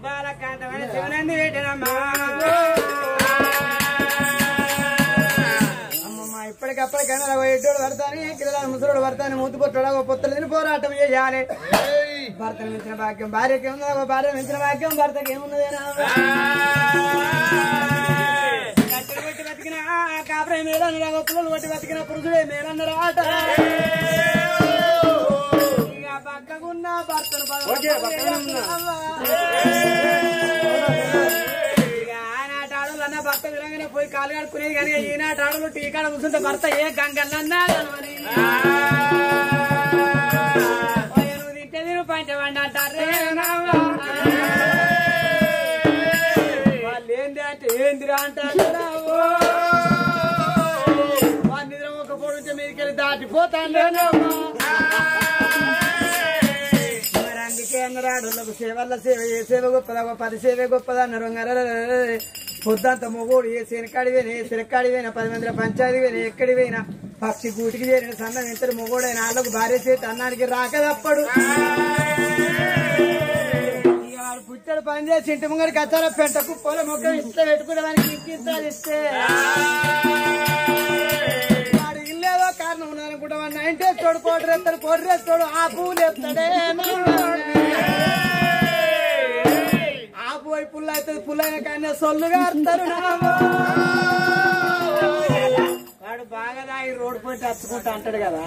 బాలకాంతమైన శివనంది వేటనమ్మా ఇప్పటికప్పటికైనా ఎడ్డోడు పడతాని కింద ముసలోడు పడతాని మూతి పొట్టడు పొత్తులు తిని పోరాటం చేయాలి భర్తను మించిన భాగ్యం భార్యకి ఏముందో భార్య మించిన భాగ్యం భర్తకి ఏమున్నదేనా కట్టెలు కొట్టి బతికిన కాపురం మేలన్నాడు పుల్లలు కొట్టి బతికిన పురుషుడే మేలన్నాడు ఆట ఇక పక్కకున్న భర్తను భర్త విధంగానే పోయి కాలు కడుక్కునేది కానీ ఈనాటి ఆడలు టీకాడ కూర్చుంటే భర్త ఏ గంగన్నన్నాడు నువ్వు తింటే నేను పంచవండి అంటారే వాళ్ళు ఏంటి అంటే ఏందిరా అంటారు వాళ్ళ నిద్ర ఒక పొడి నుంచి మీదకెళ్ళి దాటిపోతాను మరి అందుకే అన్నారు ఆడలకు సేవల్ల సేవ ఏ సేవ గొప్పదా పది సేవే గొప్పదా అన్నారు పొద్దంత మొగోడు ఏ శనకాడిపోయినా ఏ శనకాడిపోయినా 10 మందిలో పంచాయతీ పోయినా ఎక్కడి పోయినా పక్షి గూటికి చేరిన సన్నం ఎంతటి మొగోడైన వాళ్ళకు భార్య చేతి అన్నానికి రాకదప్పుడు ఇక వాడు పుట్టడు పని చేసి ఇంటి ముంగడికి వచ్చారా పెంట కుప్పలో మొక్క ఇస్తే పెట్టుకునే వానికి ఇంకిస్తారు ఇస్తే వాడు ఇల్లేదో కారణం ఉన్నారనుకుంటా వాడిని 90 తోడు కోడి రేస్తాడు ఆ పువ్వులు ఎత్తాడే పోయి పుల్ల అవుతుంది పుల్లైన కానీ సొల్లుగా అడతారు వాడు బాగా దాగి రోడ్డు పోయి తచ్చుకుంటా అంటాడు కదా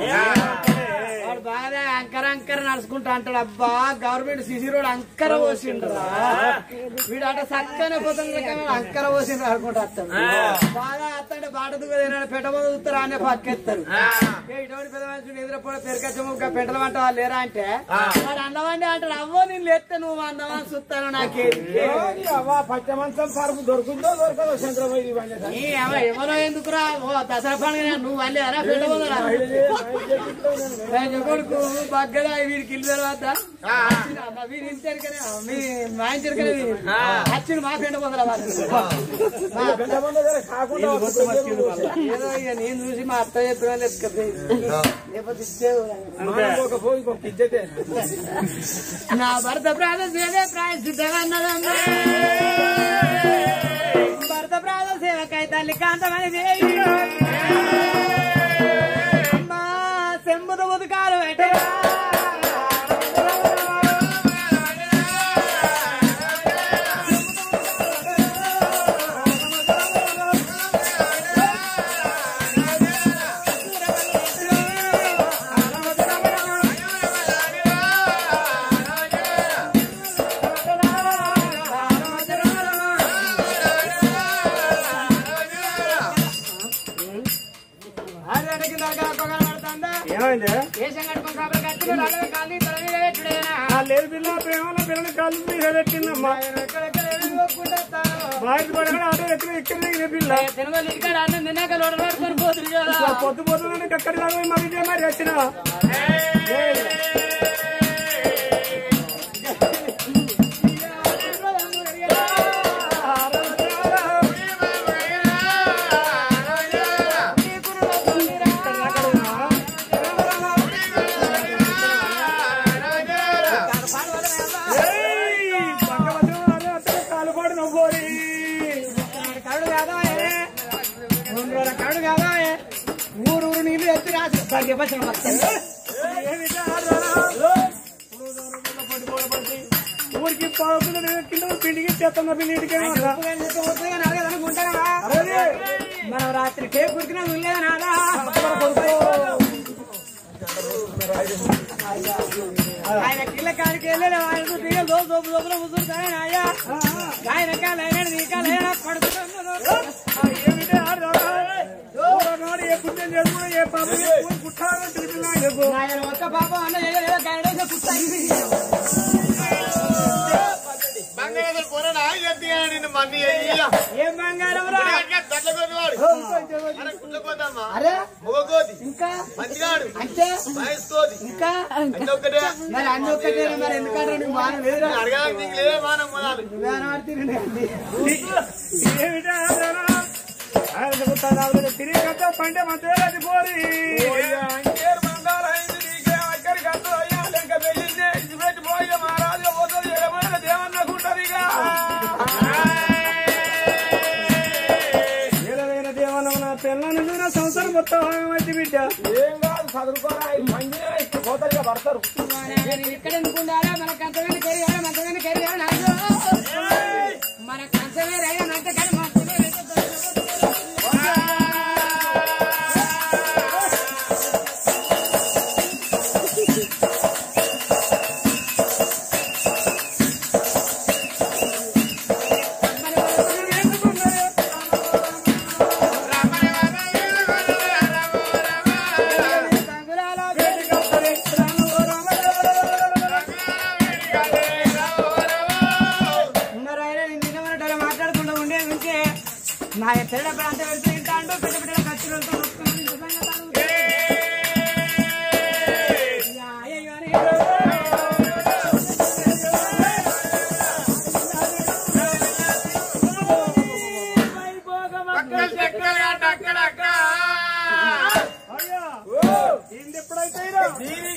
వాడు బాగా అంకర నడుచుకుంటా అంటాడు అబ్బా గవర్నమెంట్ సిసి రోడ్ అంకర పోసిండ్రా వీడు అట చక్కనే పోతుంది అంకర పోసిండ్రు అనుకుంటా వస్తాడు బాగా వస్తాడు బాట దుగ్గదేనాడు పెట్టబోదు చూస్తారు అనే పక్కెత్తారు ఇటువంటి పెద్ద మనుషులు ఎదురపోయి పెరకచ్చము పెంటల వంట వాళ్ళు లేరా అంటే వాడు అన్నవాడి అంటాడు అవ్వో నేను లేస్తే నువ్వు అన్నవాన్ని చూస్తాను నాకేది పచ్చమంచం పరుపు దొరుకుతుందో దొరకదో చంద్రబాబు ఎవరో ఎందుకురా దసరా పండుగ నువ్వు అల్లేరా పెట్టబోదరా కొడుకు బగ్గదా వీడికి ఇల్లు తర్వాత వీడి ఇంటరికనే మీ మా ఇంటరికనే వచ్చిండు మా పెంట పొందరా ఏదో ఇక నేను చూసి మా అత్త చెప్పిన లేకపోతే ఇచ్చేదే నా భర్త ప్రాణ సేవే ప్రాయసిద్ధంగా అన్నదమ్మా భర్త ప్రాణ సేవకై తల్లి కాంతమని దేవి అమ్మా సెంబుత ముదుకాలు పెట్టరా లేదు పిల్ల ప్రేమలో పిల్లలు కాలు మీద పెట్టిందమ్మా బాయ్ పడగా ఆటో ఎక్కడ ఎక్కడ పిల్ల పొద్దు పొద్దున ఎక్కడి దాకా మరి మరి వచ్చిన ఊరు నీళ్ళు ఎత్తి రాసి ఊరికి కింద పిండికి చేస్తున్న పిండికి మనం రాత్రి కేక్ కురికినా ఉండేదా నాదా ఆయన కిల్ల కాడికి వెళ్ళాడు ఆయన తీగలు దోపు దోపులో ముసురుతాయి అయ్యా ఆయన కాలైనా నీకాలైనా పడుతున్నాడు ఏ పుణ్యం చేసుకున్నా ఏ పాపం పుట్టారో తెలిపినా ఆయన ఒక్క పాపం అన్న గైడేసే పుట్టాయి ఏం బంగారం అరే ఇంకా అంటే ఇంకా మరి అన్ని ఒక్కటే మరి ఎందుకంటే మానం లేదు తిరిగి కట్ట పంటే మంచిగా అది పోరి అంకేరు మందాలు అయింది నీకే అక్కడికి అంతా అయ్యా లెక్క వెళ్ళిందే ఇచ్చిపెట్టి పోయి మహారాజుగా పోతుంది ఎడమైన దేవన్నకుంటది ఇక ఏదైనా దేవన్న నా పిల్లలు సంవత్సరం మొత్తం మంచి బిడ్డ ఏం కాదు చదువుకోరా మంచిగా పోతారుగా పడతారు ఇక్కడ ఎందుకుండాలా మన కంచమైన కెరియాలి మంచమైన కెరియాలి మన కంచమే రైనంటే కానీ నా తెల్ల ప్రాంతం వెళ్తూ తింటాంటూ పెద్ద పెద్ద ఖర్చు వెళ్తూ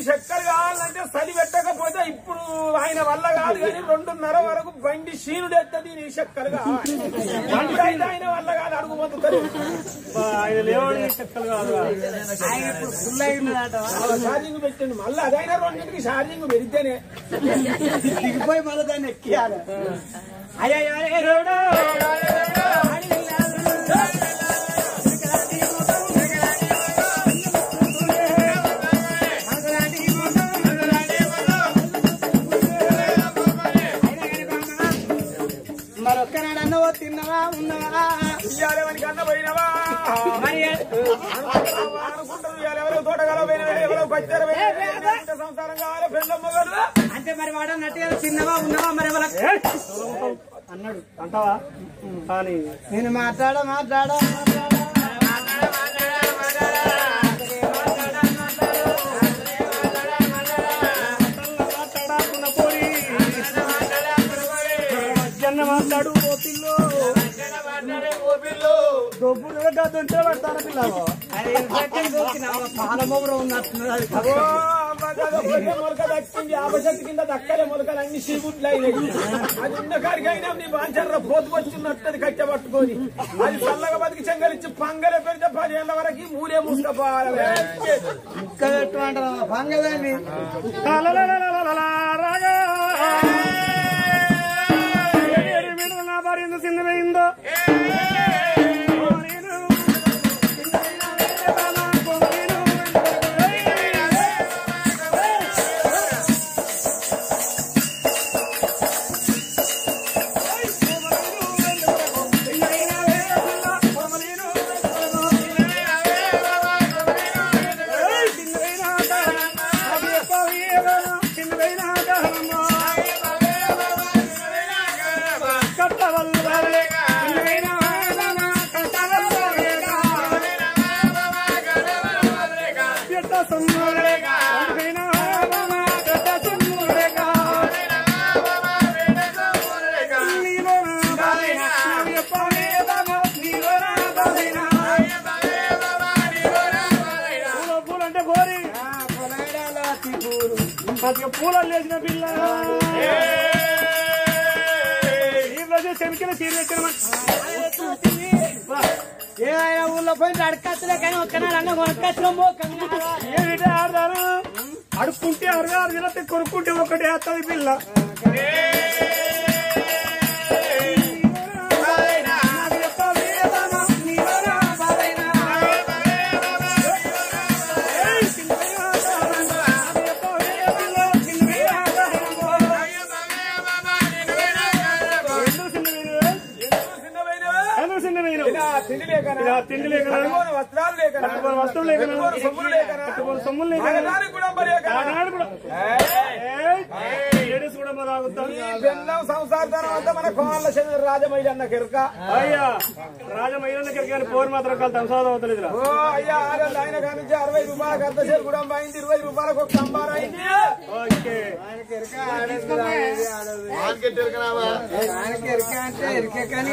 చక్కెర కావాలంటే చలి పెట్టకపోతే ఇప్పుడు ఆయన వల్ల కాదు కానీ 2:30 వరకు బండి శీనుడు ఎత్తది నీ చక్కెర కావాలి బండి అయితే ఆయన వల్ల కాదు అడుగు పొందుతారు ఆయన లేవని చక్కెర కాదు ఛార్జింగ్ పెట్టండి మళ్ళీ అదైనా 2ంటికి ఛార్జింగ్ పెడితేనే దిగిపోయి మళ్ళీ దాన్ని ఎక్కియాలి అయ్యో మరొక్కనాడు అన్నవో తిన్నవా ఉన్నవా ఇయ్యాలేమని కన్న పోయినవా మరి అనుకుంటారు ఎవరో తోటగాలో పోయినా ఎవరో పచ్చారు సంసారం కావాలి పెళ్ళమ్మ గారు అంటే మరి వాడు అన్నట్టుగా తిన్నవా ఉన్నవా మరి అన్నాడు అంటావా కానీ నేను మాట్లాడా మాట్లాడు డబ్బు దంటే పడతాను పిల్లలు పాల మొగరు ఉన్నట్టున్నది మొలక దక్కింది ఆపశక్తి కింద దక్కలే మొలకలు అన్ని సీగుట్లు అయినాయి అది ఉన్న కాడికి అయినా నీ బాంచర్ర పోతుకొచ్చినట్టు కట్టె పట్టుకొని అది చల్లగా బతికి చెంగలిచ్చి పంగలే పెడితే 10 ఏళ్ల వరకు మూడే ముస్తపాలి ఇంకా పెట్టుకుంటారా పంగదాన్ని రాగా నా భార్య ఎంత చిన్నమైందో పూలలు లేచిన పిల్ల చెమికల చీర ఏమైనా ఊళ్ళో పోయి అడకచ్చలే కానీ ఒక్కనాడు అన్న కొనక్కచ్చలమ్మో ఏమిటి ఆడదాను అడుక్కుంటే 6 కొనుక్కుంటే ఒకటి వేస్తుంది పిల్ల తిండి లేక వస్త్రాలు లేక వస్తువులు లేక సొమ్ములు లేక సొమ్ములు లేక కూడా బెల్లం సంసారతనం అంతా మన కోళ్ళ చంద్ర రాజమైలి అన్న కెరక అయ్యా రాజమైలి కెరక పోరు మాత్రం సంసారం అవుతలేదు ఓ అయ్యా ఆయన కానించి 60 రూపాయలకు అర్ధ చేరు కూడా అయింది 20 రూపాయలకు ఒక కంబార అయింది అంటే ఎరికే కానీ